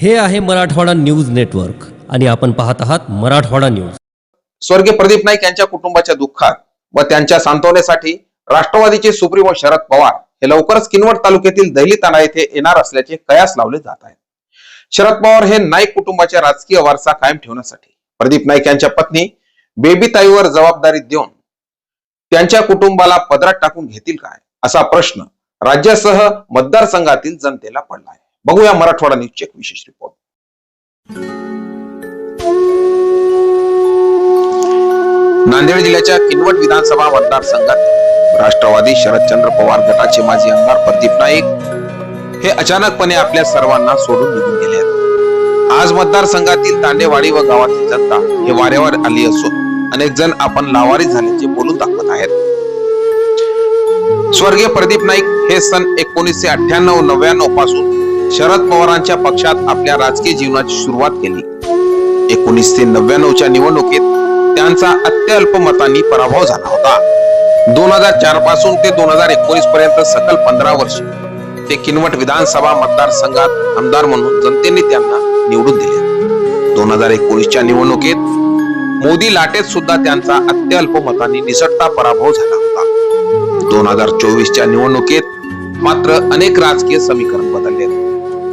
हे आहे Marathwada news network आणि आपण पाहत आहात मराठवाडा न्यूज। स्वर्गीय प्रदीप नाईक यांच्या कुटुंबाच्या दुःखात व त्यांच्या सांत्वनेसाठी राष्ट्रवादीचे सुप्रीमो शरद पवार हे लवकरच किनवट तालुक्यातील दहली तांडा येथे येणार असल्याचे कयास लावले जात आहे। शरद पवार हे नाईक कुटुंबाच्या राजकीय वारसा कायम ठेवण्यासाठी प्रदीप नाईक यांच्या पत्नी बेबी ताईवर जबाबदारी देऊन त्यांच्या कुटुंबाला पदरात टाकून घेतील काय असा प्रश्न राज्यासह मतदारसंघातील जनतेला पडला आहे। बघूया मराठवाडा न्यूज चे विशेष रिपोर्ट। नांदेड जिल्ह्याच्या किनवट विधानसभा मतदारसंघात राष्ट्रवादी शरदचंद्र पवार गटाचे माजी आमदार प्रदीप नाईक हे अचानकपणे आपल्या सर्वांना सोडून निघून गेले आहेत। आज मतदारसंघातील तांडेवाडी व गावातील जनता हे वाऱ्यावर आली असून अनेक जण आपण लावारी झाल्याचे बोलून दाखवत आहेत। स्वर्गीय प्रदीप नाईक हे सन 1998-99 पासून शरद पवारांच्या पक्षात आपल्या राजकीय जीवनाची सुरुवात केली। 1999च्या निवडणुकीत त्यांचा अत्यल्प मतांनी पराभव झाला होता। 2004 पासून ते 2019 पर्यंत सकल 15 वर्ष ते किनवट विधानसभा मतदारसंघात आमदार म्हणून जनतेने त्यांना निवडून दिले। 2019च्या निवडणुकीत मोदी लाटेत सुद्धा त्यांचा अत्यल्प मतांनी निसटता पराभव झाला होता। 2024च्या निवडणुकीत मात्र अनेक राजकीय समीकरण बदलले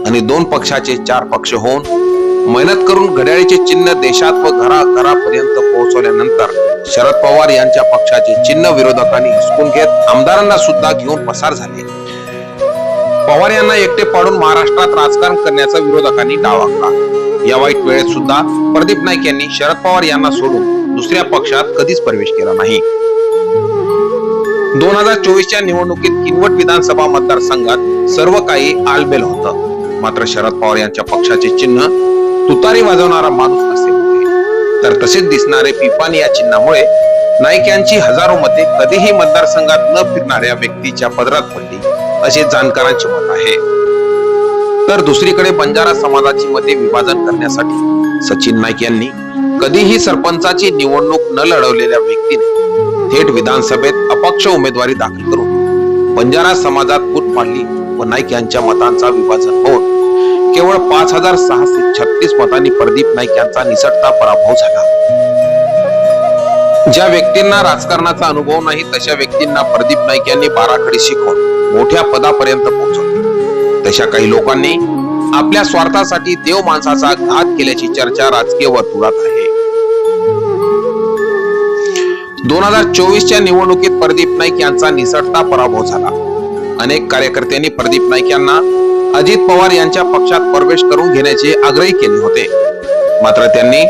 आणि दोन पक्षाचे 4 पक्ष होऊन मेहनत करून घड्याळीचे चिन्ह देशात व घराघरापर्यंत पोहोचवल्यानंतर शरद पवार यांच्या पक्षाचे चिन्ह विरोधकांनी हिसकून घेत आमदारांना सुद्धा घेऊन पसार झाले। पवार यांना एकटे पाडून महाराष्ट्रात राजकारण करण्याचा विरोधकांनी डाव आखला। या वाईट वेळेत सुद्धा प्रदीप नाईक यांनी शरद पवार यांना सोडून दुसऱ्या पक्षात कधीच प्रवेश केला नाही। 2024च्या निवडणुकीत किनवट विधानसभा मतदारसंघात सर्व काही आलबेल होतं। मात्र शरद पवार यांच्या पक्षाचे चिन्ह तुतारी वाजवणारा माणूस असे होते, तर तसेच दिसणारे पिपाणी या चिन्हामुळे नाईक यांची हजारो मते कधीही मतदारसंघात न फिरणाऱ्या व्यक्तीच्या पदरात पडली असे जाणकारांचे मत आहे। तर दुसरीकडे बंजारा समाजाची मते विभाजन करण्यासाठी सचिन नाईक यांनी कधीही सरपंचाची निवडणूक न लढवलेल्या व्यक्तीने थेट विधानसभेत अपक्ष उमेदवारी दाखल करून बंजारा समाजात फूट पाडली व नाईक यांच्या मतांचा विभाजन होऊन केवळ 5636 मतांनी प्रदीप नाईक यांचा निसटता पराभव झाला। ज्या व्यक्तींना राजकारणाचा अनुभव नाही तशा व्यक्तींना प्रदीप नाईक यांनी बाराखडी शिकवून मोठ्या पदापर्यंत पोहोचवले। तशा काही लोकांनी आपल्या स्वार्थासाठी देव माणसाचा घात केल्याची चर्चा राजकीय वर्तुळात आहे। 2024च्या निवडणुकीत प्रदीप नाईक यांचा निसटता पराभव झाला। अनेक कार्यकर्त्यांनी प्रदीप नाईक यांना अजित पवार यांच्या पक्षात प्रवेश करून घेण्याचे आग्रही केले होते। मात्र त्यांनी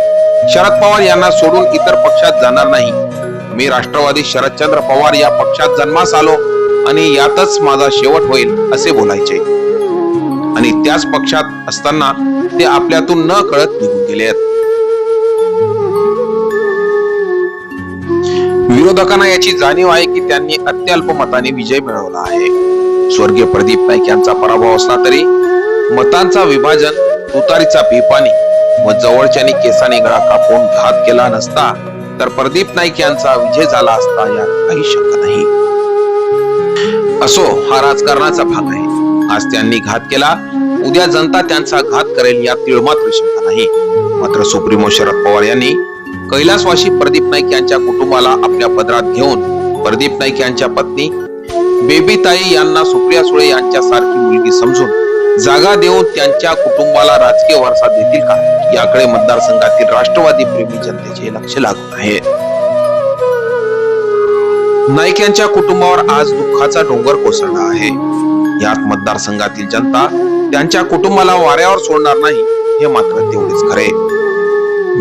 शरद पवार यांना सोडून इतर पक्षात जाणार नाही, मी राष्ट्रवादी शरदचंद्र पवार या पक्षात जन्मास आलो आणि यातच माझा शेवट होईल असे बोलायचे आणि त्याच पक्षात असताना ते आपल्यातून न कळत निघून गेले आहेत। विरोधकांना याची जाणीव आहे की त्यांनी अत्यल्प मताने विजय मिळवला आहे। स्वर्गीय प्रदीप नाईक यांचा पराभव असला तरी मतांचा विभाजन, तुतारीचा पिपाणी व जवळच्यानी केसाने गळा कापून घात केला नसता तर प्रदीप नाईक यांचा विजय झाला असता यात काही शंका नाही। असो, हा राजकारणाचा भाग आहे। आज त्यांनी घात केला, उद्या जनता त्यांचा घात करेल यात तिळमात्र शंका नाही। मात्र सुप्रीमो शरद पवार यांनी कैलासवासी प्रदीप नाईक यांच्या कुटुंबाला आपल्या पदरात घेऊन प्रदीप नाईक यांच्या पत्नी बेबी ताई यांना सुप्रिया सुळे यांच्यासारखी मुलगी समजून जागा देऊन त्यांच्या कुटुंबाला राजकीय वारसा देतील का याकडे मतदारसंघातील राष्ट्रवादी प्रेमी जनतेचे लक्ष लागून आहे। नाईक यांच्या कुटुंबावर आज दुःखाचा डोंगर कोसळला आहे। यात मतदारसंघातील जनता त्यांच्या कुटुंबाला वाऱ्यावर सोडणार नाही हे मात्र तेवढेच खरे।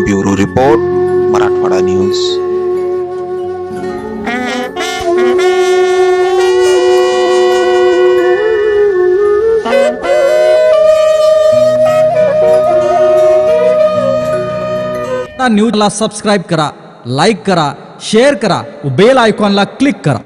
Bureau report, Marathwada news. न्यूजला सबस्क्राइब करा, लाईक करा, शेअर करा, बेल आयकॉनला क्लिक करा।